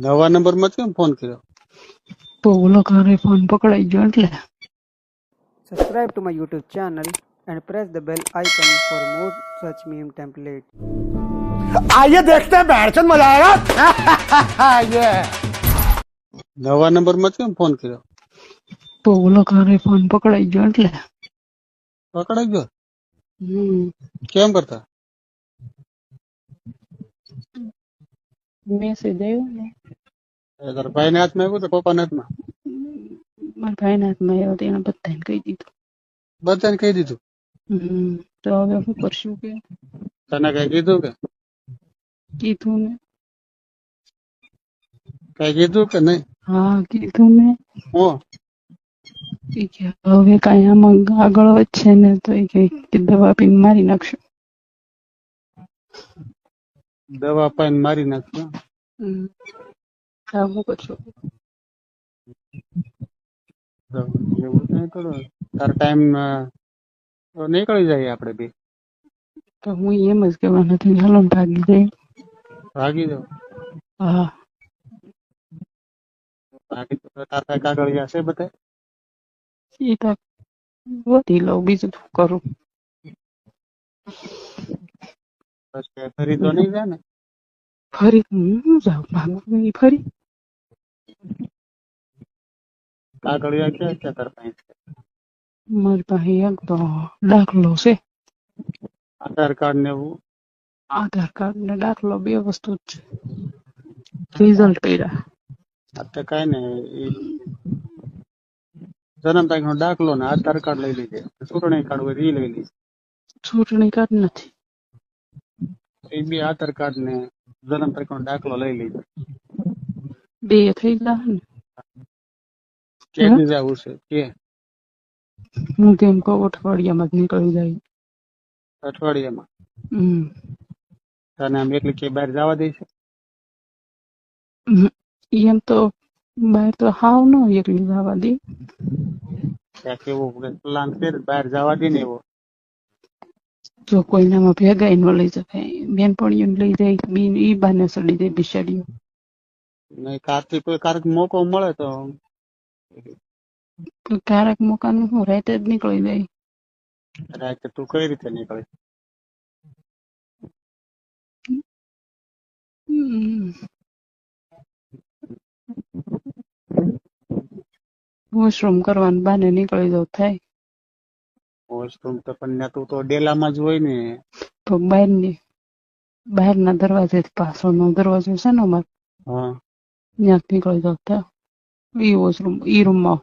નવા નંબર માં કેમ ફોન કર્યો? તો ઓલો ઘરે ફોન પકડાઈ ગયો એટલે. Subscribe to my YouTube channel and press the bell icon for more such meme templates. आइए देखते हैं बैठचंद मजा आएगा ये નવા નંબર માં કેમ ફોન કર્યો? તો ઓલો ઘરે ફોન પકડાઈ ગયો એટલે. પકડાઈ ગયો? કેમ કરતા? મેસેજ આવ્યો ને તારા ભાઈ ના હાથમાં આવ્યું તો પપ્પા ના હાથમાં? મારા ભાઈના હાથમાં આવ્યો તો એને બધાને કહી દીધું. બધાને કહી દીધું? તો હવે શું કરશું કે તને કઈ કીધું કે? કીધું ને. કઈ કીધું કે નહીં? હા કીધું ને. હું ઈ કે હવે કાંઈ આમાં આગળ વધશે ને તો એ કે દવા પીને મારી નાખશું. દવા પાઈને મારી નાખજો. હા શું કરશું? એવું નહીં કરો. તાર ટાઈમ નીકળી જાય આપડે બે. તો હું એમ જ કહેવા નથી હાલો ને ભાગી જાય. ભાગી જાવ? હા ભાગી તો તાર કઈ કાગળિયા છે બધા? એ તો વધી લઉં બીજું શું કરું. પછી ફરી તો નહીં જાય ને? ફરી હું જાઉં ભાગું ઈ ફરી. કાગળિયા ક્યાં ક્યાં તાર પાસે છે? મારી પાસે એક તો દાખલો છે. આધાર કાર્ડ ને એવું? આધાર કાર્ડ ને દાખલો બે વસ્તુ જ છે. રિઝલ્ટ કર્યા. અત્યારે કઈ ને જન્મ તારીખ નો દાખલો ને આધાર કાર્ડ લઈ લીધે. ચૂંટણી કાર્ડ હોય એ લઈ લીધે. ચૂંટણી કાર્ડ નથી. એ બે આધાર કાર્ડ ને જન્મ તારીખ નો દાખલો લઈ લીધો. બે થઈ જાય ને. કે બીજા આવું છે કે હું કેમ કહું અઠવાડિયામાં જ નીકળી જાય. અઠવાડિયામાં? હમ તને આમ એટલી કે બહાર જવા દે છે? એમ તો બહાર તો હાવ ન એકલી જવા દે. ક્યાંક એવો પ્લાન કરે બહાર જવા દે ને એવો. જો કોઈનામાં ભેગા ન લઈ જાય બેનપણીઓને લઈ જાય બેન ઈ બાને સડી જાય બિચારીઓ. નહીં કારથી કોઈ કારક મોકો મળે તો. ક્યારેક મોકાનું હું રાતે જ નીકળી જાય. રાતે તું કઈ રીતે નીકળે? વોશરૂમ કરવાનું બાને નીકળી જાવ થાય. વોશરૂમ તો પણ તું તો ડેલામાં જ હોય ને. તો બહારના દરવાજે પાછળનો દરવાજો છે ને અમારે હા ત્યાં નીકળી જાવ થાય. ઈ વોશરૂમ ઈ રૂમમાં